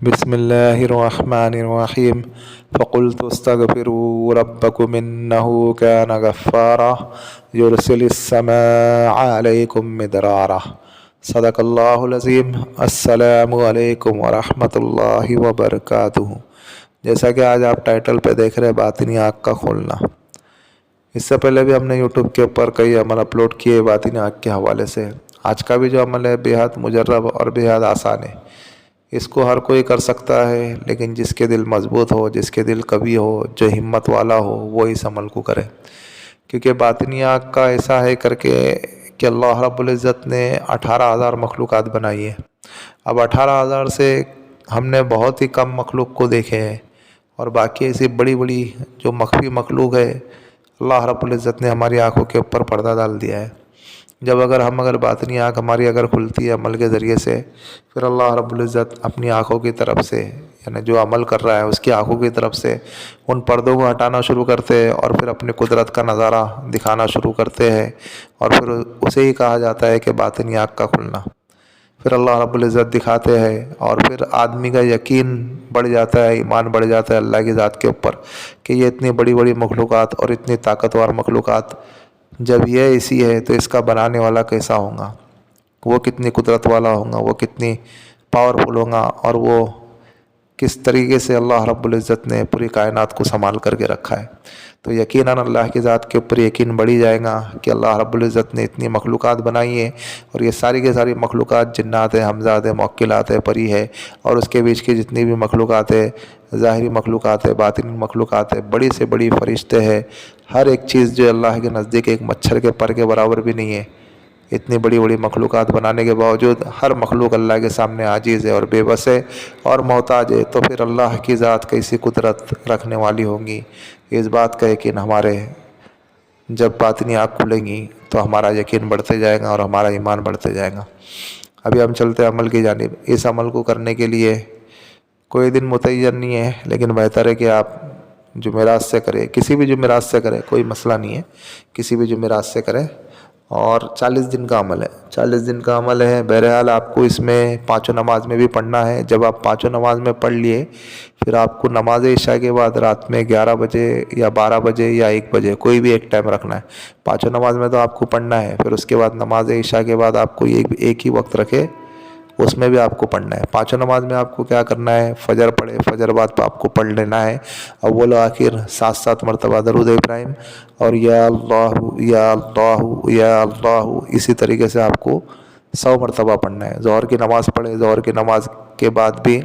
बिस्मिल्लाहिर्रहमानिर्रहीम फ़क़ुल्तु अस्तग़फ़िरू रब्बकुम इन्नहु कान गफ़्फ़ारा युरसिलिस्समाअ अलैकुम मिदरारा। सदक़ल्लाहुल अज़ीम। अस्सलामु अलैकुम वरहमतुल्लाहि वबरकातुहू। जैसा कि आज आप टाइटल पे देख रहे हैं, बातिनी आँख का खोलना। इससे पहले भी हमने यूट्यूब के ऊपर कई अमल अपलोड किए बातिनी आँख के हवाले से। आज का भी जो अमल है बेहद मुजर्रब और बेहद आसान है। इसको हर कोई कर सकता है, लेकिन जिसके दिल मजबूत हो, जिसके दिल कवी हो, जो हिम्मत वाला हो, वो इस अमल को करे। क्योंकि बातिनी आँख का ऐसा है करके कि अल्लाह रब्बुल इज़्ज़त ने 18,000 मखलूक़ात बनाई है। अब 18,000 से हमने बहुत ही कम मखलूक को देखे हैं, और बाकी ऐसी बड़ी बड़ी जो मख्फी मखलूक है, अल्लाह रब्बुल इज़्ज़त ने हमारी आँखों के ऊपर पर्दा डाल दिया है। जब अगर बातिनी आँख हमारी अगर खुलती है अमल के ज़रिए से, फिर अल्लाह रब्बुल इज़्ज़त अपनी आँखों की तरफ से, यानी जो अमल कर रहा है उसकी आँखों की तरफ से उन पर्दों को हटाना शुरू करते हैं और फिर अपनी कुदरत का नज़ारा दिखाना शुरू करते हैं। और फिर उसे ही कहा जाता है कि बातिनी आँख का खुलना। फिर अल्लाह रब्बुल इज़्ज़त दिखाते हैं और फिर आदमी का यकीन बढ़ जाता है, ईमान बढ़ जाता है अल्लाह की ज़ात के ऊपर कि ये इतनी बड़ी बड़ी मखलूक़ात और इतनी ताकतवर मखलूक़ात जब ये ऐसी है तो इसका बनाने वाला कैसा होगा, वो कितनी कुदरत वाला होगा, वो कितनी पावरफुल होगा, और वो किस तरीके से अल्लाह रब्बुल इज़्ज़त ने पूरी कायनात को संभाल करके रखा है। तो यकीनन अल्लाह की ज़ात के ऊपर यकीन बढ़ी जाएगा कि अल्लाह रब्बुल इज़्ज़त ने इतनी मखलूक़ात बनाई है, और ये सारी की सारी मखलूक़ात जिन्नात है, हमज़ात है, मुवक्किलात है, परी है, और उसके बीच की जितनी भी मखलूक़ात है, ज़ाहिरी मखलूक़ात है, बातिनी मखलूक़ात है, बड़ी से बड़ी फ़रिश्ते हैं, हर एक चीज़ जो अल्लाह के नज़दीक एक मच्छर के पर के बराबर भी नहीं है। इतनी बड़ी बड़ी मखलूक़ात बनाने के बावजूद हर मखलूक अल्लाह के सामने आजीज़ है और बेबस है और मोहताज है। तो फिर अल्लाह की ज़ात कैसी कुदरत रखने वाली होंगी, इस बात का यकीन हमारे जब बातिनी आँख खुलेंगी तो हमारा यकीन बढ़ते जाएगा और हमारा ईमान बढ़ते जाएगा। अभी हम चलते हैं अमल की जानिब। इस अमल को करने के लिए कोई दिन मुतय्यन नहीं है, लेकिन बेहतर है कि आप जुमेरात से करें, किसी भी जुमेरात से करें, कोई मसला नहीं है, किसी भी जुमेरात से करें। और 40 दिन का अमल है, 40 दिन का अमल है। बहरहाल आपको इसमें पाँचों नमाज में भी पढ़ना है। जब आप पाँचों नमाज में पढ़ लिए, फिर आपको नमाज इशा के बाद रात में 11 बजे या 12 बजे या 1 बजे कोई भी एक टाइम रखना है। पाँचों नमाज में तो आपको पढ़ना है, फिर उसके बाद नमाज इशा के बाद आपको एक ही वक्त रखे, उसमें भी आपको पढ़ना है। पाँचों नमाज में आपको क्या करना है, फजर पढ़े, फजर बाद तो आपको पढ़ लेना है अव्वल आखिर 7-7 मरतबा दरूद इब्राहिम, और या अल्लाहु या अल्लाहु या अल्लाहु, इसी तरीके से आपको 100 मरतबा पढ़ना है। ज़ोहर की नमाज़ पढ़े, ज़ोहर की नमाज के बाद भी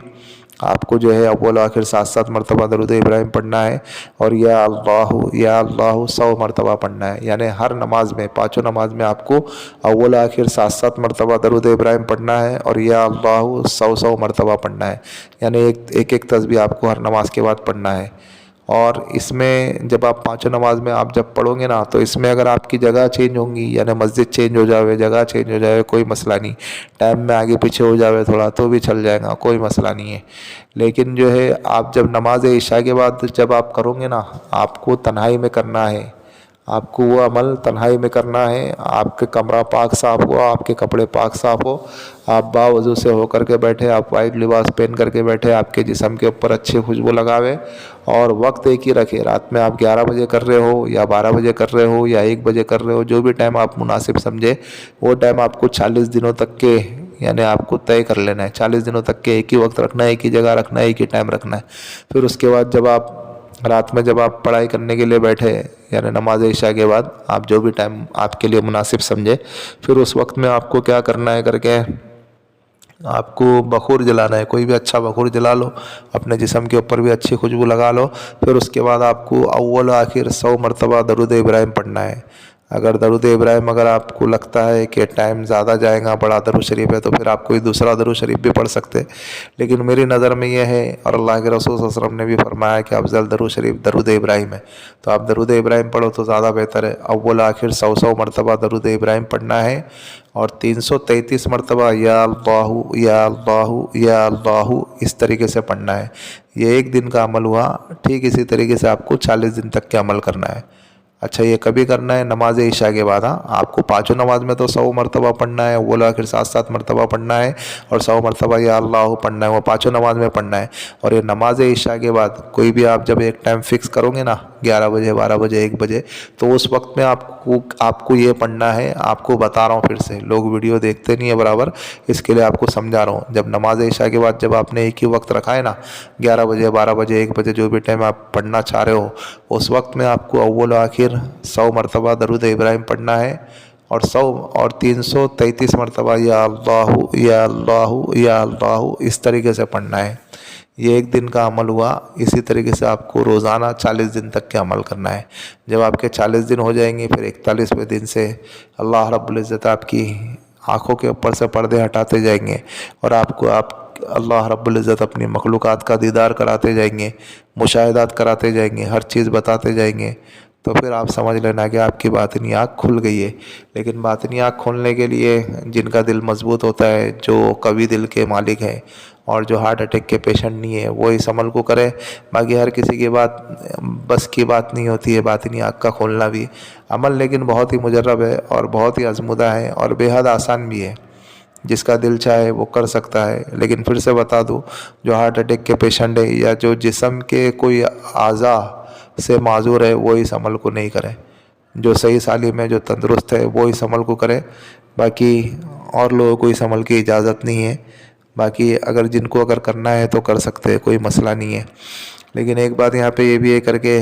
आपको जो है अव्वल आखिर 7-7 मरतबा दरूद इब्राहिम पढ़ना है, और या अल्लाहु 100 मरतबा पढ़ना है। यानी हर नमाज में, पाँचों नमाज में आपको अव्वल आखिर 7-7 मरतबा दरूद इब्राहिम पढ़ना है और या अल्लाहु 100 मरतबा पढ़ना है। यानी एक तस्बीह आपको हर नमाज के बाद पढ़ना है। और इसमें जब आप पाँचों नमाज में आप जब पढ़ोगे ना, तो इसमें अगर आपकी जगह चेंज होंगी, यानी मस्जिद चेंज हो जावे, जगह चेंज हो जावे, कोई मसला नहीं। टाइम में आगे पीछे हो जावे थोड़ा तो भी चल जाएगा, कोई मसला नहीं है। लेकिन जो है आप जब नमाज इशा के बाद जब आप करोगे ना, आपको तन्हाई में करना है, आपको वो अमल तन्हाई में करना है। आपके कमरा पाक साफ़ हो, आपके कपड़े पाक साफ़ हो, आप बावज़ू से होकर के बैठे, आप वाइट लिबास पहन करके बैठे, आपके जिस्म के ऊपर अच्छी खुशबू लगावे, और वक्त एक ही रखे। रात में आप 11 बजे कर रहे हो या 12 बजे कर रहे हो या 1 बजे कर रहे हो, जो भी टाइम आप मुनासिब समझे, वो टाइम आपको 40 दिनों तक के, यानी आपको तय कर लेना है। 40 दिनों तक के एक ही वक्त रखना है, एक ही जगह रखना है, एक ही टाइम रखना है। फिर उसके बाद जब आप रात में जब आप पढ़ाई करने के लिए बैठे, यानी नमाज इशा के बाद आप जो भी टाइम आपके लिए मुनासिब समझे, फिर उस वक्त में आपको क्या करना है करके, आपको बखूर जलाना है। कोई भी अच्छा बखूर जला लो, अपने जिस्म के ऊपर भी अच्छी खुशबू लगा लो। फिर उसके बाद आपको अव्वल आखिर 100 मरतबा दरूद इब्राहिम पढ़ना है। अगर दरूद इब्राहिम अगर आपको लगता है कि टाइम ज़्यादा जाएगा, बड़ा दरूद शरीफ है, तो फिर आप कोई दूसरा दरूद शरीफ भी पढ़ सकते हैं। लेकिन मेरी नज़र में यह है, और अल्लाह के रसूल सल्लल्लाहु अलैहि वसल्लम ने भी फरमाया कि अफजल दरूद शरीफ दरूद इब्राहिम है, तो आप दरूद इब्राहिम पढ़ो तो ज़्यादा बेहतर है। अव्वल आखिर 100 मरतबा दरूद इब्राहिम पढ़ना है, और 333 मरतबा या अल्लाहु या अल्लाहु या अल्लाहु इस तरीके से पढ़ना है। ये एक दिन का अमल हुआ। ठीक इसी तरीके से आपको 40 दिन तक के अमल करना है। अच्छा ये कभी करना है नमाज इशा के बाद। हाँ, आपको पाँचों नमाज में तो 100 मरतबा पढ़ना है, वो आखिर 7-7 मरतबा पढ़ना है, और 100 मरतबा या अल्लाह पढ़ना है, वो पाँचों नमाज में पढ़ना है। और ये नमाज इशा के बाद कोई भी आप जब एक टाइम फिक्स करोगे ना, 11 बजे, 12 बजे, 1 बजे, तो उस वक्त में आपको ये पढ़ना है। आपको बता रहा हूँ फिर से, लोग वीडियो देखते नहीं है बराबर, इसके लिए आपको समझा रहा हूँ। जब नमाज इशा के बाद जब आपने एक ही वक्त रखा है ना, 11 बजे, 12 बजे, 1 बजे, जो भी टाइम आप पढ़ना चाह रहे हो, उस वक्त में आपको अव्वल आखिर 100 मरतबा दरूद इब्राहिम पढ़ना है, और 100 और 333 मरतबा या अल्लाहु या अल्लाहु या अल्लाहु इस तरीके से पढ़ना है। ये एक दिन का अमल हुआ। इसी तरीके से आपको रोज़ाना 40 दिन तक के अमल करना है। जब आपके 40 दिन हो जाएंगे, फिर 41वें दिन से अल्लाह रब्बुल इज़्ज़त आपकी आँखों के ऊपर से पर्दे हटाते जाएंगे, और आपको अल्लाह रब्बुल इज़्ज़त अपनी मखलूक़ात का दीदार कराते जाएंगे, मुशाहिदात कराते जाएंगे, हर चीज़ बताते जाएंगे। तो फिर आप समझ लेना कि आपकी बातिनी आँख खुल गई है। लेकिन बातिनी आँख खोलने के लिए जिनका दिल मजबूत होता है, जो कवि दिल के मालिक हैं, और जो हार्ट अटैक के पेशेंट नहीं है, वो इस अमल को करे। बाकी हर किसी की बस की बात नहीं होती है बातिनी आँख का खोलना भी अमल, लेकिन बहुत ही मुजर्रब है और बहुत ही आजमुदा है और बेहद आसान भी है। जिसका दिल चाहे वो कर सकता है। लेकिन फिर से बता दूं, जो हार्ट अटैक के पेशेंट है या जो जिस्म के कोई आज़ा से माजूर है, वो इस अमल को नहीं करे। जो सही सालिम है, जो तंदुरुस्त है, वो इस अमल को करे। बाकी और लोगों को इस अमल की इजाज़त नहीं है। बाकी अगर करना है तो कर सकते हैं, कोई मसला नहीं है। लेकिन एक बात यहाँ पे ये भी है करके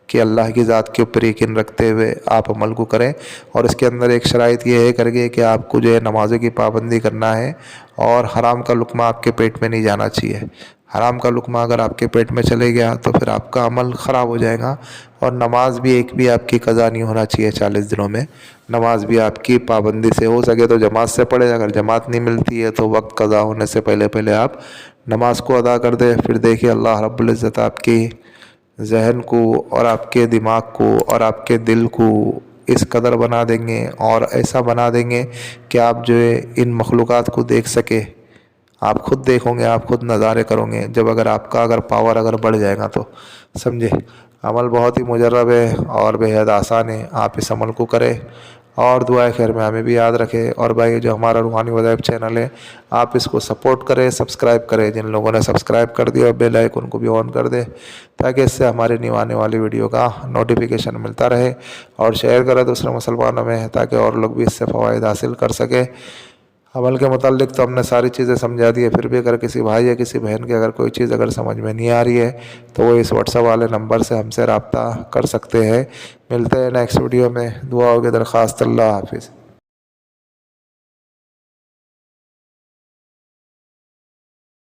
कि अल्लाह की ज़ात के ऊपर यकीन रखते हुए आप अमल को करें। और इसके अंदर एक शराइत ये है करके कि आपको जो है नमाज़ों की पाबंदी करना है, और हराम का लुक़मा आपके पेट में नहीं जाना चाहिए। हराम का लुक़मा अगर आपके पेट में चले गया तो फिर आपका अमल ख़राब हो जाएगा, और नमाज भी एक भी आपकी क़ज़ा नहीं होना चाहिए 40 दिनों में। नमाज भी आपकी पाबंदी से, हो सके तो जमात से पढ़े, अगर जमात नहीं मिलती है तो वक्त क़ज़ा होने से पहले पहले आप नमाज को अदा कर दें। फिर देखिए अल्लाह रब्बुल इज़्ज़त आपकी ज़हन को और आपके दिमाग को और आपके दिल को इस कदर बना देंगे और ऐसा बना देंगे कि आप जो है इन मखलूक़ात को देख सके। आप खुद देखोगे, आप खुद नज़ारे करोगे जब आपका पावर बढ़ जाएगा तो। समझे, अमल बहुत ही मुजर्रब है और बेहद आसान है। आप इस अमल को करें और दुआए खैर में हमें भी याद रखें। और भाई जो हमारा रूहानी वज़ाइफ चैनल है, आप इसको सपोर्ट करें, सब्सक्राइब करें। जिन लोगों ने सब्सक्राइब कर दिया, बेल आइकन को भी ऑन कर दें, ताकि इससे हमारे न्यू आने वाली वीडियो का नोटिफिकेशन मिलता रहे। और शेयर करें दूसरे मुसलमानों में, ताकि और लोग भी इससे फ़वाइद हासिल कर सकें। अमल के मुताल्लिक़ तो हमने सारी चीज़ें समझा दी है। फिर भी अगर किसी भाई या किसी बहन की कोई चीज़ समझ में नहीं आ रही है, तो वो इस व्हाट्सएप वाले नंबर से हमसे रब्ता कर सकते हैं। मिलते हैं नेक्स्ट वीडियो में। दुआओं की दरख्वास्त। अल्लाह हाफिज़।